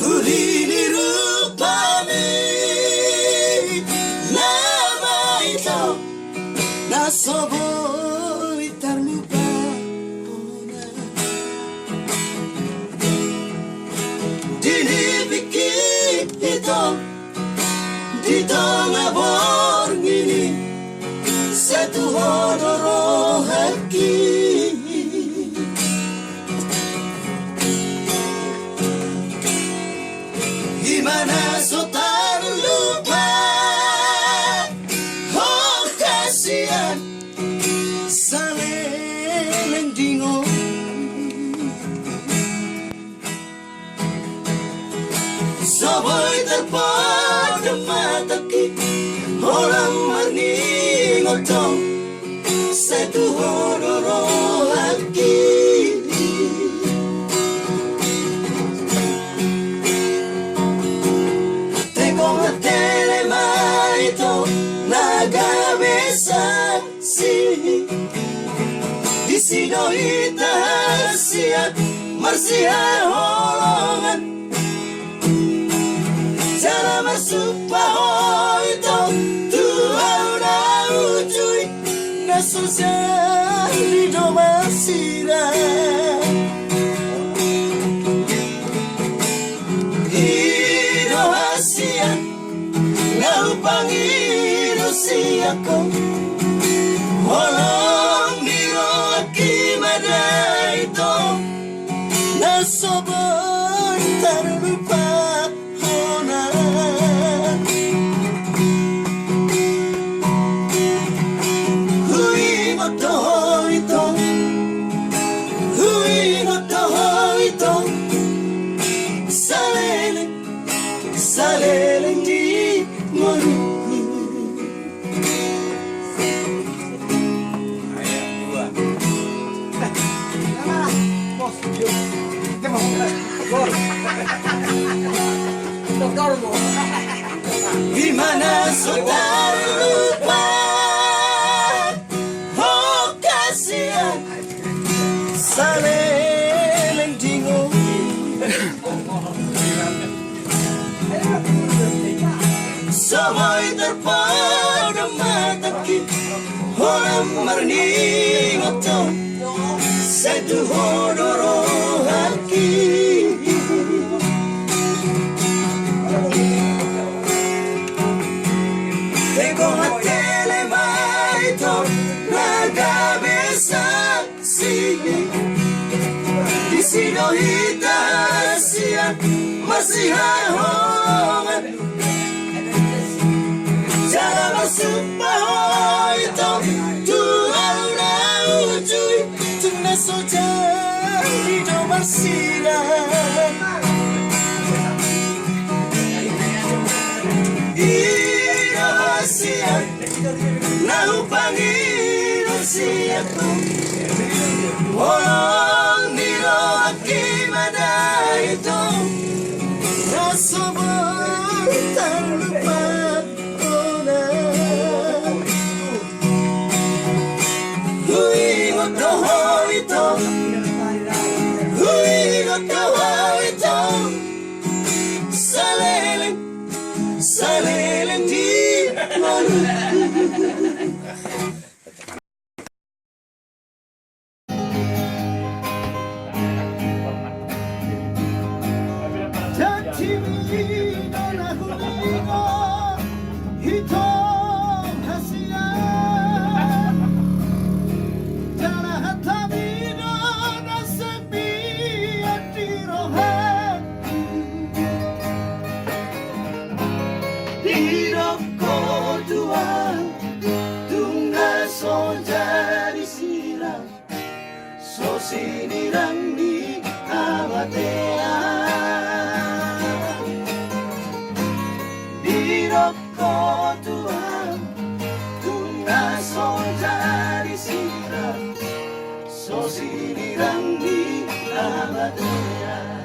Ini rupane nama itu nasoboy terlupa dini bikin itu di tengah borngini satu hodoro haki gimana so terlupa oh kasihan saling dingo soboy terpada mataki orang marni ngotong satu hodoro haki Sino itahasia marsia holongan cara masuk paho itu Tuhan udah ujui nasusya di domasira Ido hasia ngau pangido siako holong itu nasoboy terlupa hona hui moto itu salele di moru gimana sudah lupa oh kasihan saling dingo soboy terpada mataki orang marni ngotong satu hodoro haki di sino itahasia masih hongan cara masuk paho itu Tuhan udah ujui tuna soja di domasira Ido hasia nau pangido siako Walang nilaki mana itu nasoboy terlupa ona hui ngotoho itu saleleng di mana sinirang ni abatea diroko Tuhan tunga sonjari sira so sinirang ni abatea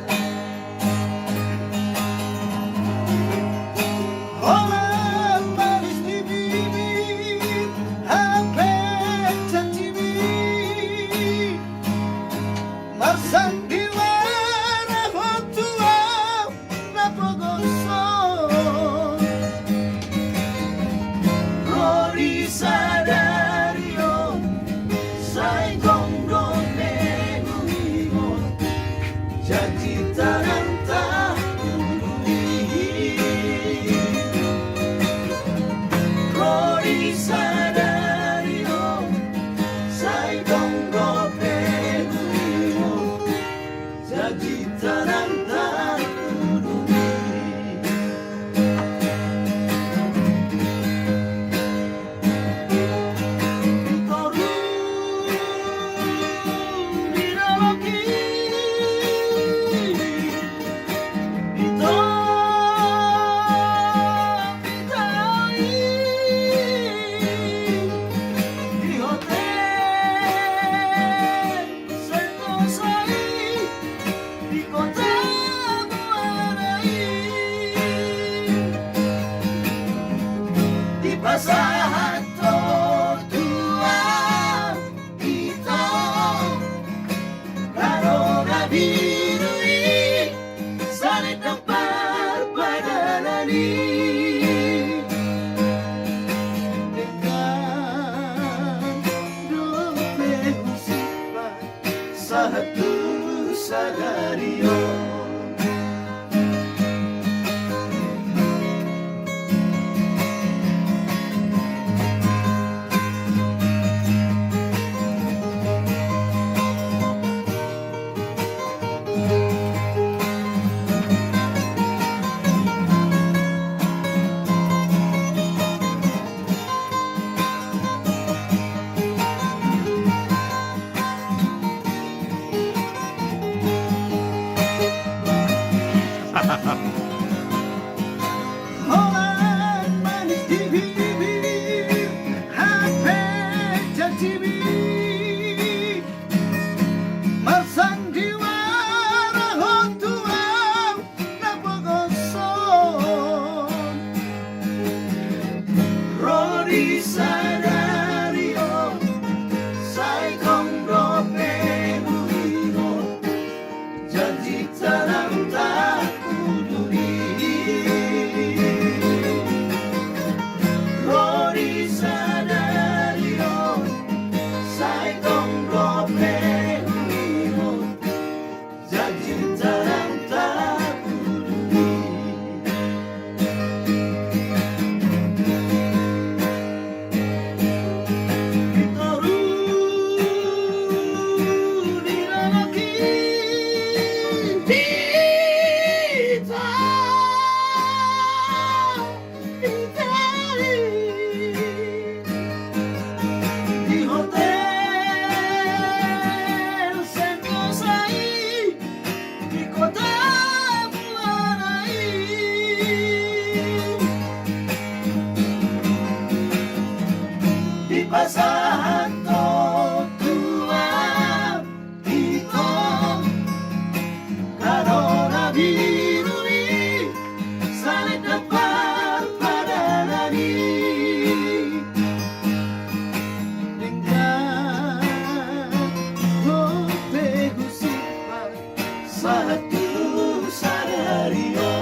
Sagario. Holan manis di bibir, HP janji masang di warah tuang nabogoson Rodi Sadario sai kongro penuhiro janji tanam tak pasahan tua ito karena birui saling dapat pada nani dengan tegu sifat satu sadario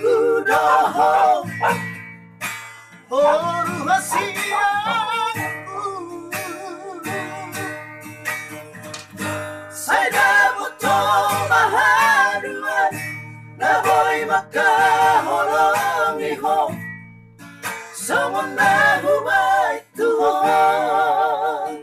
Kudo makaholongi ho Sawanda hubay Tuhan.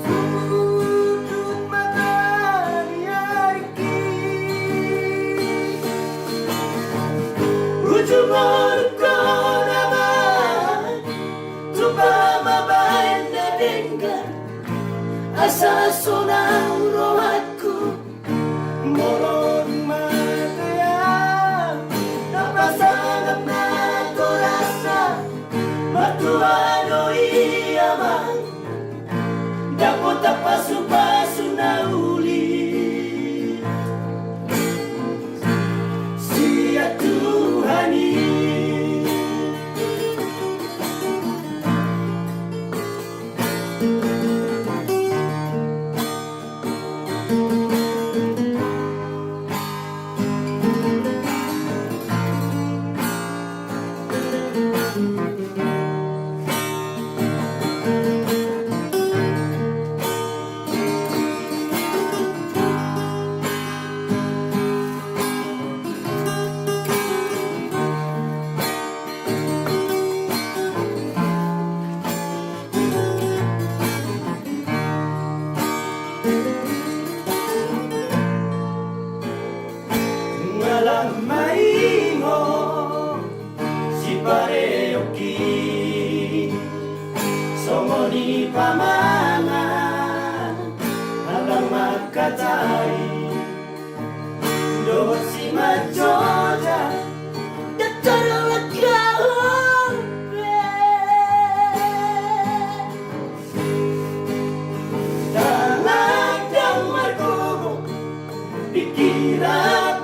Sudut mata diariki, ujung muka naman tuba mabayan na denggan asa sonang rohatku moron mataya napasangap na to rasa matuano iyaman dapat pasu-pasu na uli siya Tuhani. Maingho si pareoki somoni pamangan alang magkatay doon si Majoja datarang nagkahon dalag ng margogo pikiran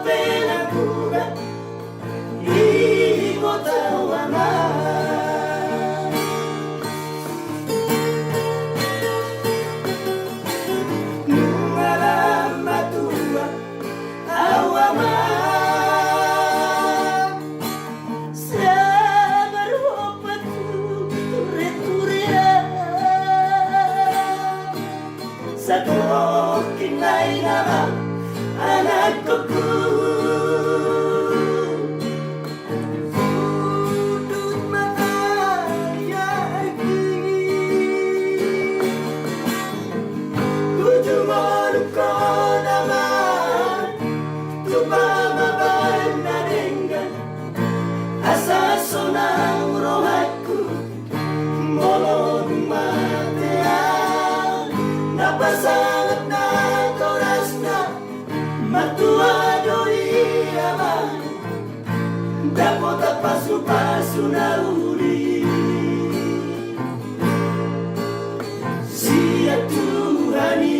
sa tuwag kinay naman anak ko sudut mata diariki, ujung muka naman tuba mabayan na denggan asa sonang rohatku molon matean napasangat na toras na matuado iyaman dapat pasu-pasu na uli siya Tuhani.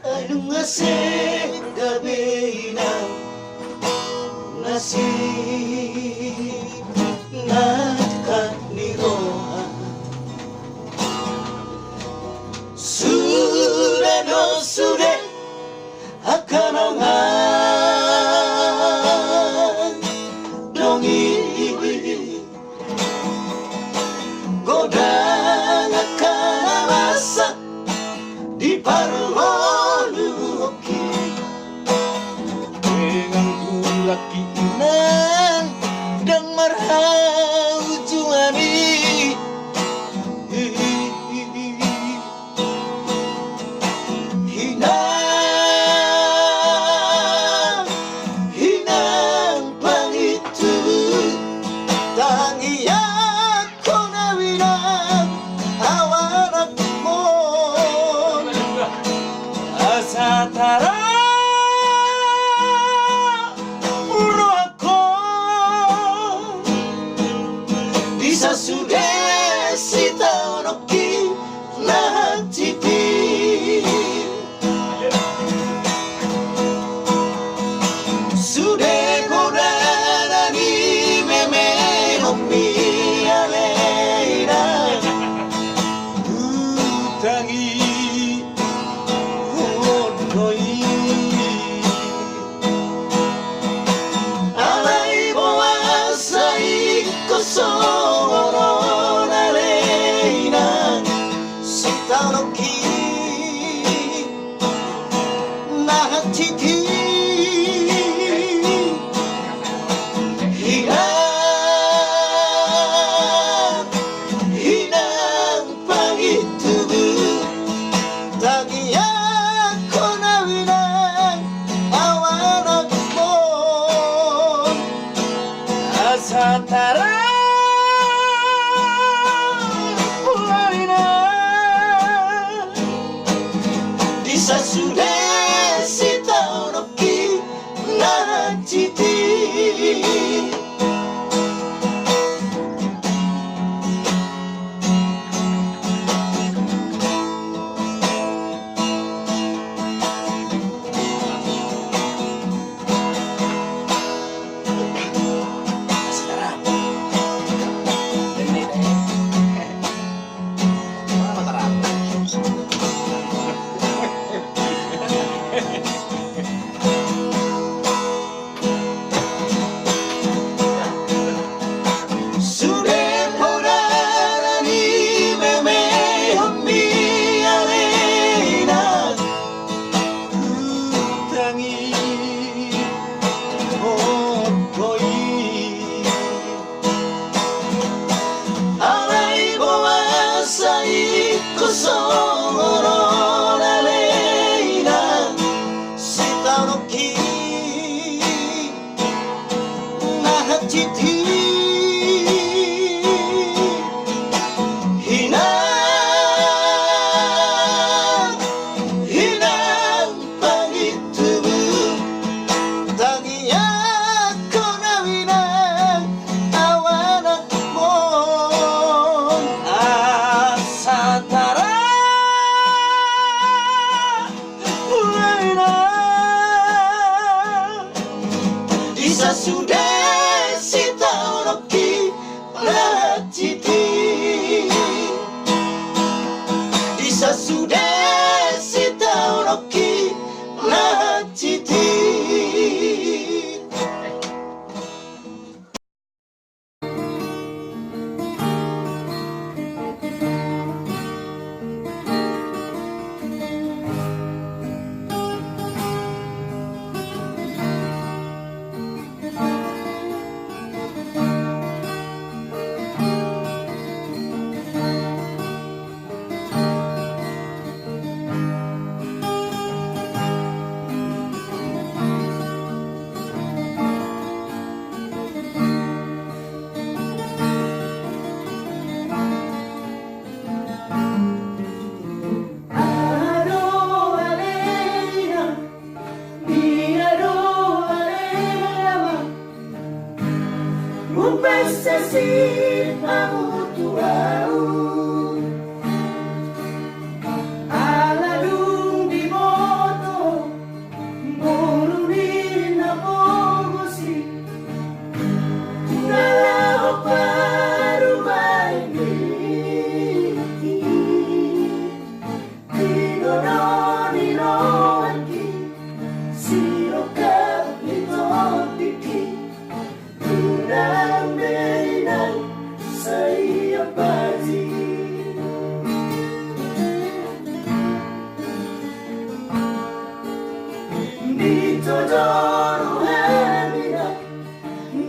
Anong ngasih gabi na nasib nagkaniroha sudah no sudah akan ongan dongi godang akan awasa di paruh laki inang dan marhau juani hinang pangitu tangi ako na winang awanak mo asa tara sudah si taunoki na tipi solo la leina sita no ki na hachiti hinang pangitubu tania konawina awanak mo asatara wala isa sudah sita oroki lahachiti isa sudah sita oroki lahachiti. Un pececito amuturado a la luz di moto moruna bogosi nalaho paru maini tinononi no anki siro kapito tiki Menang saya pagi di todoro hamina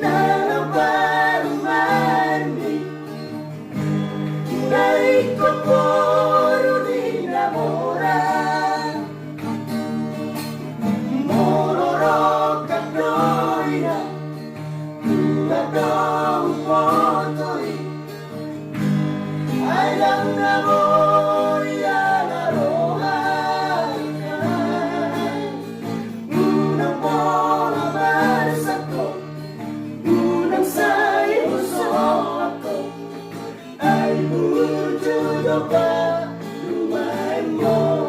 nana baru mani nai koporu di namora mororo kapnoina Adong potoi Alang namoy alarohan Unang bola marisat ko Unang sayo ako Ay mujudo pa lumay mo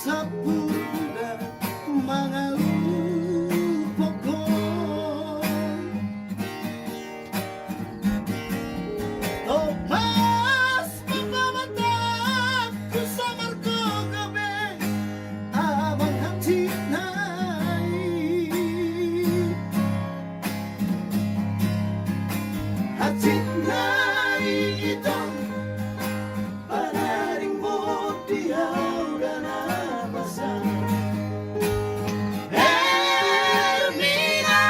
sa pura mga upokon. Tomas pagmamatag ko sa marko gabi abang hangtid na'y hatid na'y itong panaring mo diyaw na napasan. Hermina,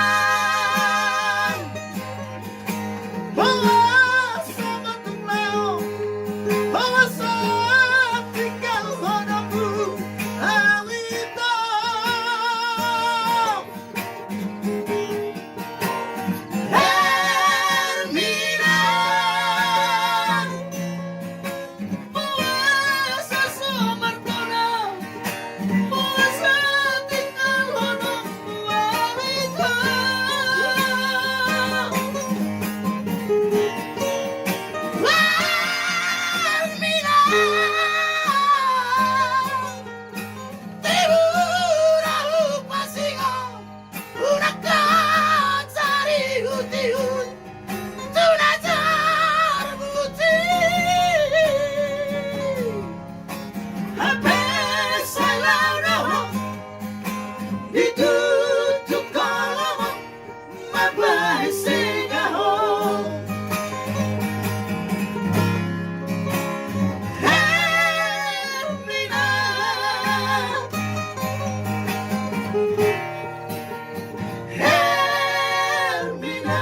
mga sa matunglaw, mga sa tinggal hanapu awito. Hermina, puasa sumartona, puasa tinggal hanapu awito. Hermina, tribuna upasigo, huracan sari hutiun, tunajar buti. Habis salau noho, ditutup kalamu, mabahis sigaho. Hermina, Hermina,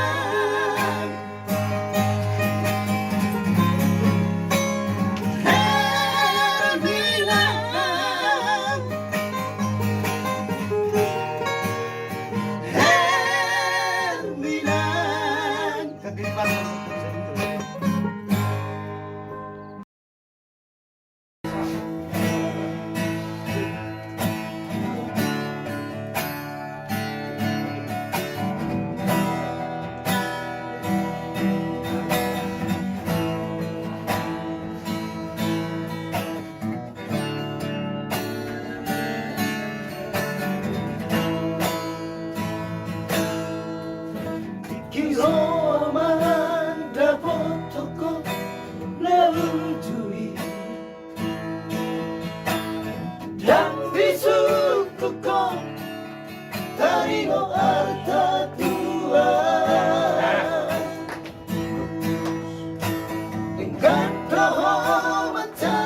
Hermina, Hermina. Kiroman dapat toko lautui dan bisuku kau tarino arta tua dengan mata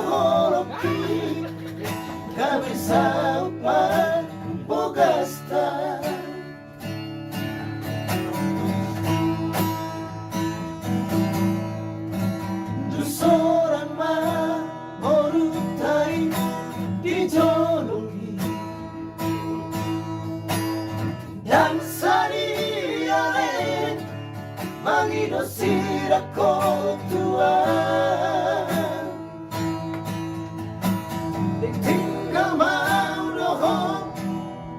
holoki kami saut bogasta. Seorang mahorutai dijolongi dan sariale mangido sirako tuan ditinggal mau dohong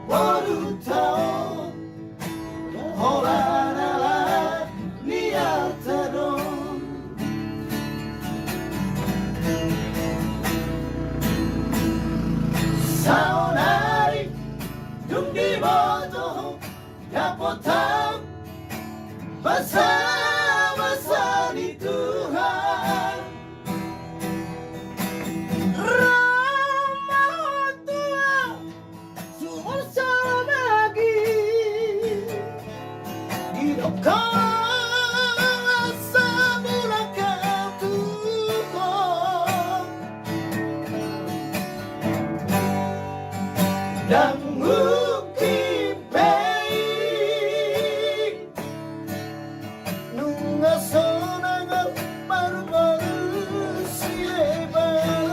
warutao holanala niatadong. Saunari dung di boto dapat tahu masa-masa di Tuhan. Ramah tua sumur lagi hidup kau samulaka Tuhan. Dan mungkin baik nunga sonang baru-baru silebalon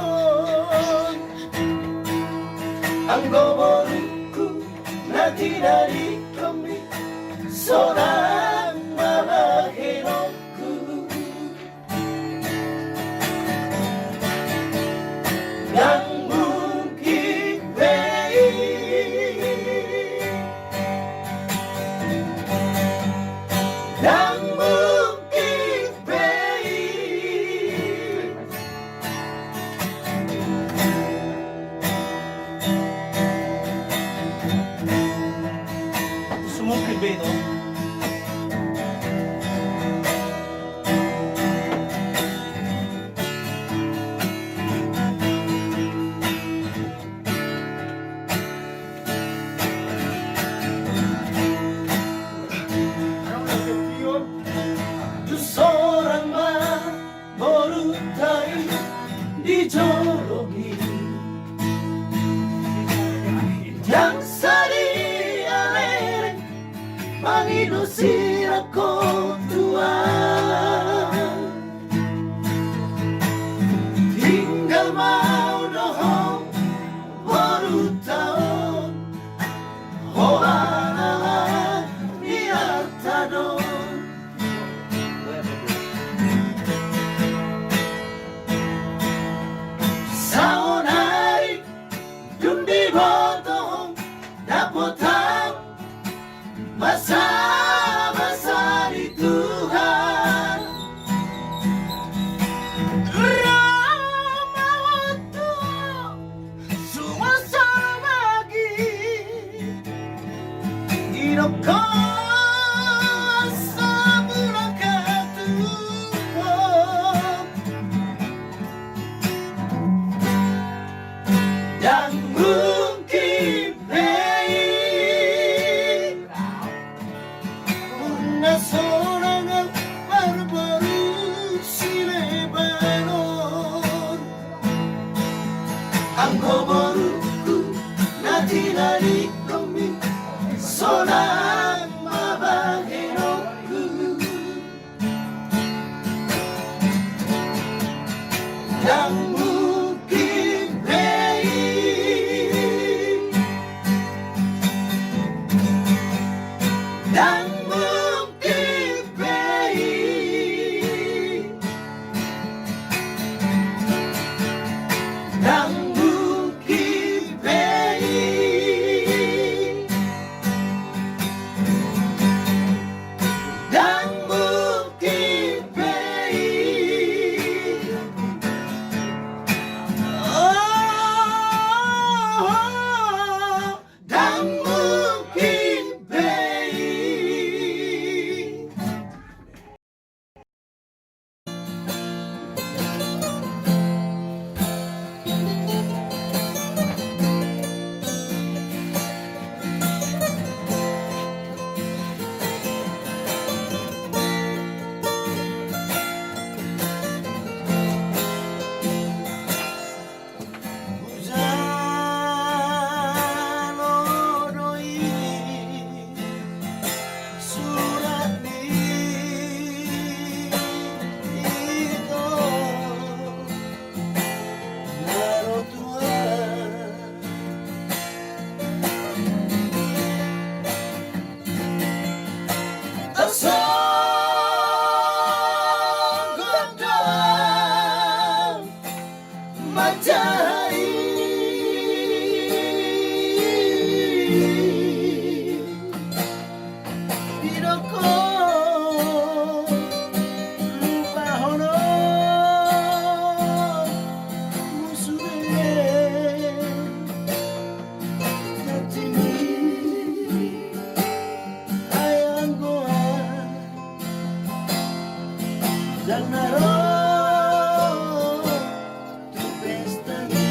anggo boruku nanti dari kami seorang malahirokku dan mungkin dan mungkin baik mungkin baik una seorang baru-baru si Lebanon Angko boruku natinari komi solang mabaheroku yang mungkin baik yang mungkin baik yang mungkin baik yang mungkin baik dan mungkin baik. Hujan odoi surat itu narotua tersangkut dalam matahari Bidoko lupa hono musuhe Natini ayang goa dan naro tu pestani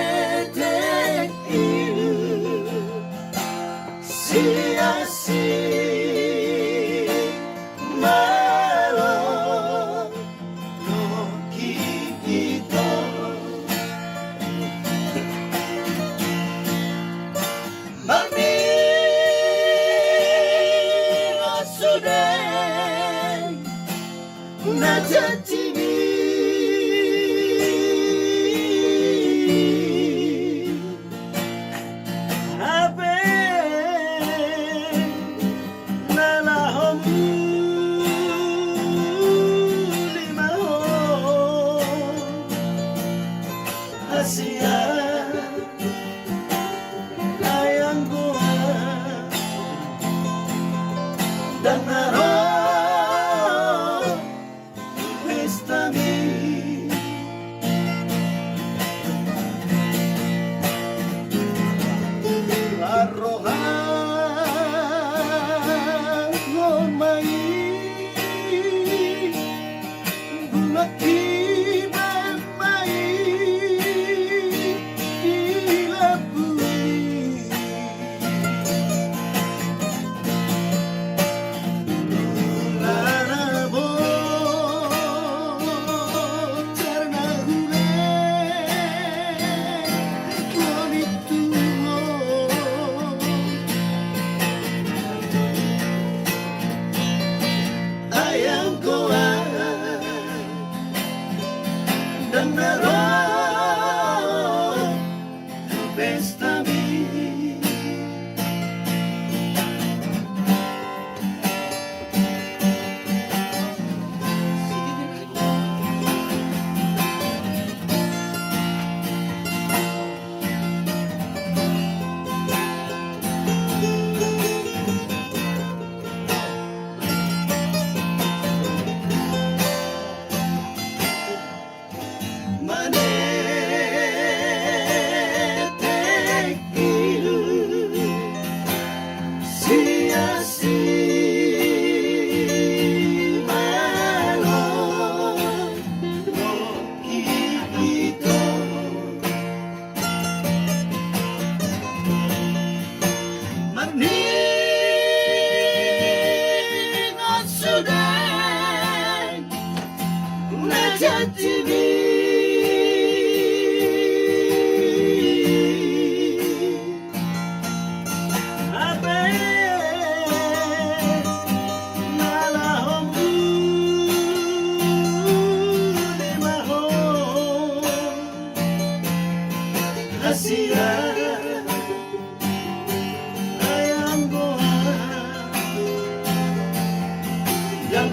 Maledek ilu sia-sia malam loki kita Mamina sudah najatini Abe nalahomu limaho Asia ayang goa dan naro pestani arrohan ngomai bumaki mamai dilapui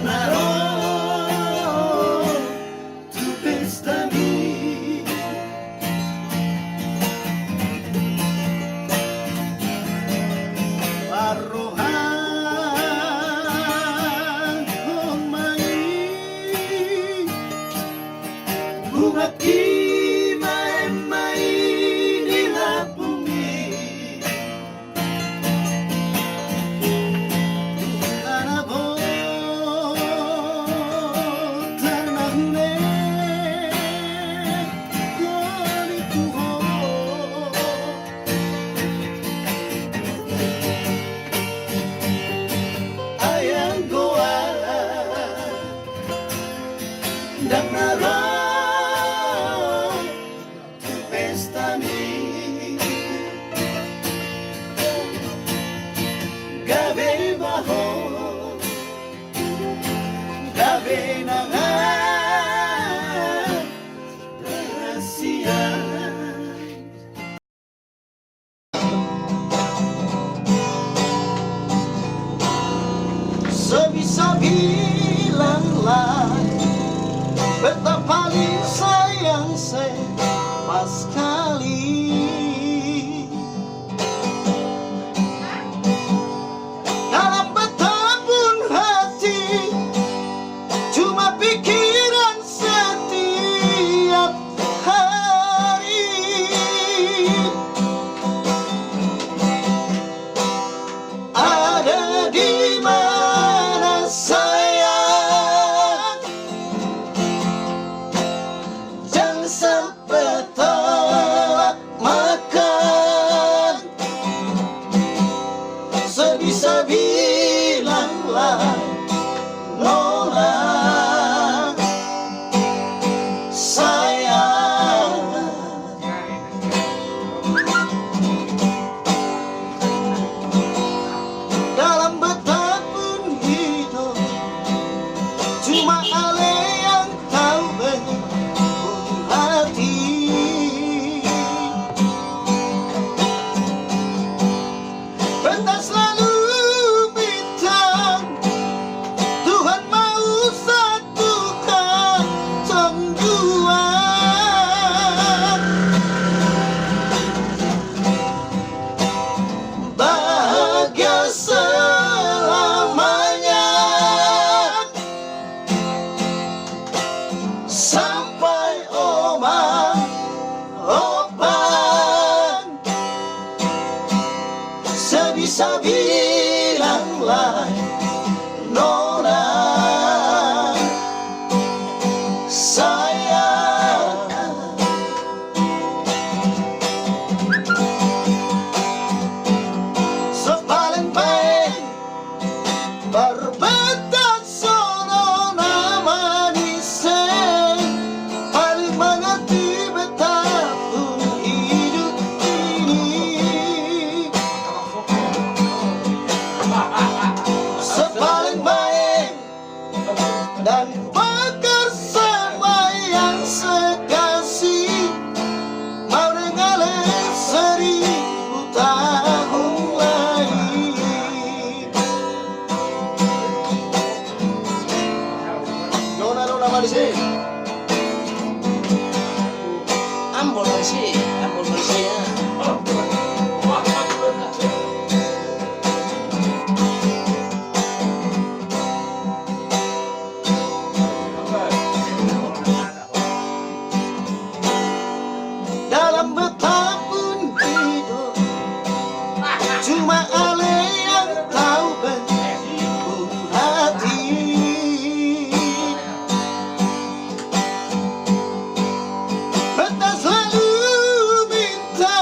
naroon tu pestami. Paruhan kong mai bunga mai nila bumi. Tanabo tanah ne konituho ayang goa dan naroon tu pestami. Gabi baho, gabi na nga rahasia. Sabi-sabi lang betapa sayang saya pas kali. Dalam betapun hati cuma pikiran setiap hari. Ada di mana sayang, jangan sampai telat makan. Sebisa bilanglah nolak sayang. Dalam betapun hidup cuma Ale yang tahu bentuk hati. Beta selalu minta Tuhan mau satukan sembuhan. Bahagia selamanya sampai oma opan. Sebisa bilanglah nona sayang. Sepaling baik berbeda sono nama nise, paling mengerti betapun hidup ini. Sepaling baik dan bersama yang sekasih, mau dengar seribu tahun lagi. Nona Malaysia, Ambon Malaysia ya. Dalam betapun hidup cuma Ale yang tahu bentuk hati. Beta selalu minta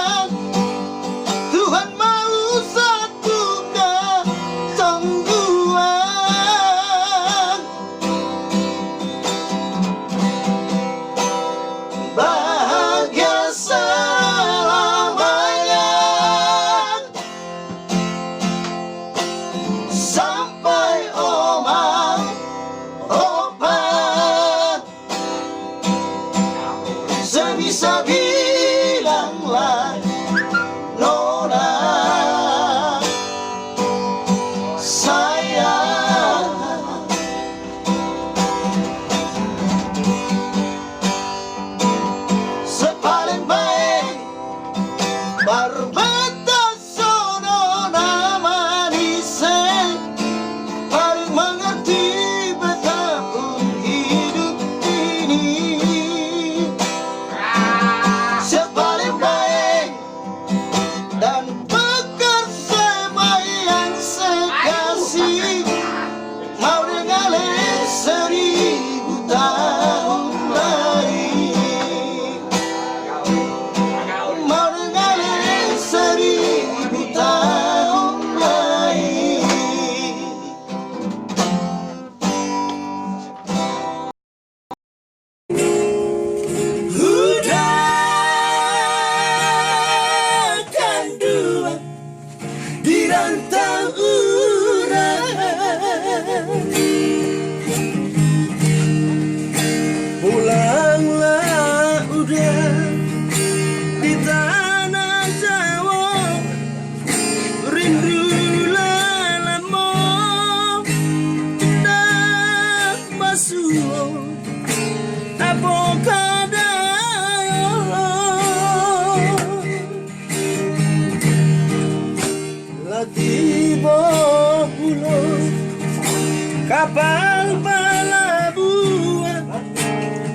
kapal pelabuhan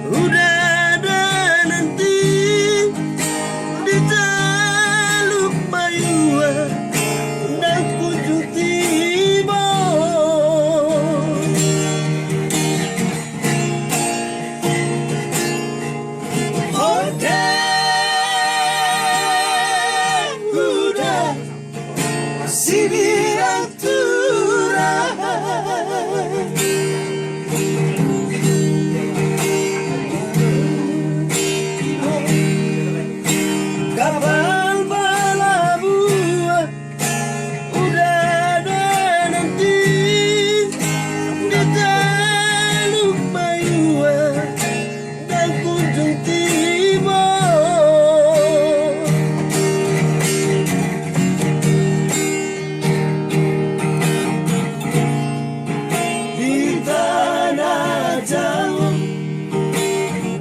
udah ada nanti di Teluk Bayua dan Kunjung Timur. Udah Sibirang turah kapal pelabuhan udah ada nanti di Teluk Bayua dan Kunjung Timur. Di tanah Jawa,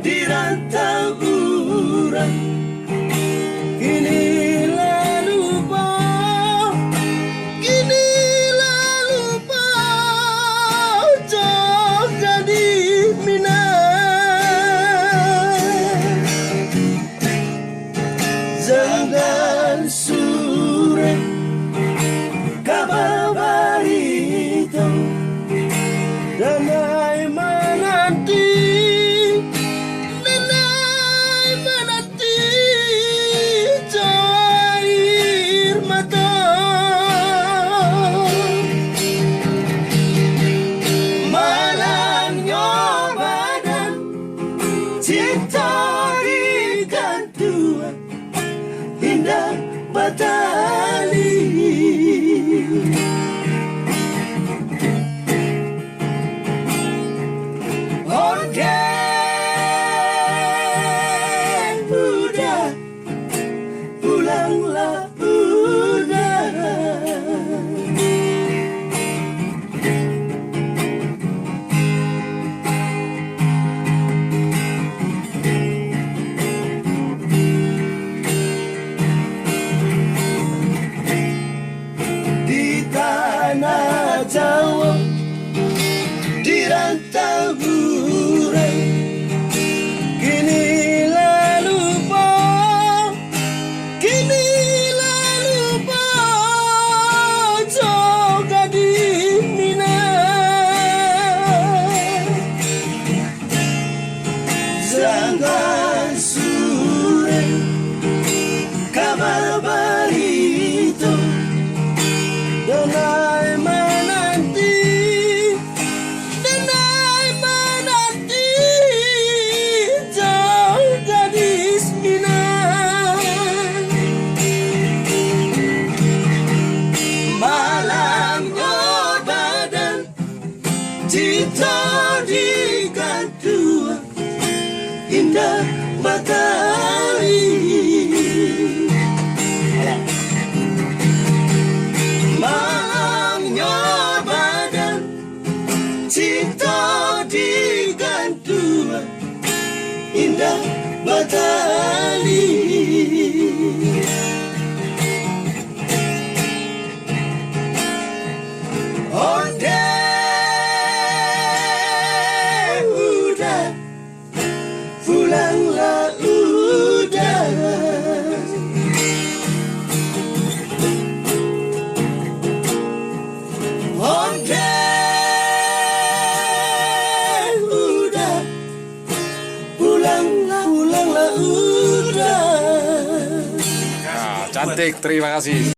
di rantau urang, kini lupa jaga di Minang. Jangan sore kabar barito danai menanti cair mata malangnya badan cinta di gantuan indah batali. Udah pulanglah udah. Di tanah Jawa, di rantau urang, kini lupa jaga di Minang. Jangan sore kabar barito danai menanti jauh gadis Minang. Malangnya badan cinta di gantuan indah matahari. Malangnya badan cinta di gantuan indah batali. Udah pulanglah udah. Udah pulanglah udah. Ya, cantik, terima kasih.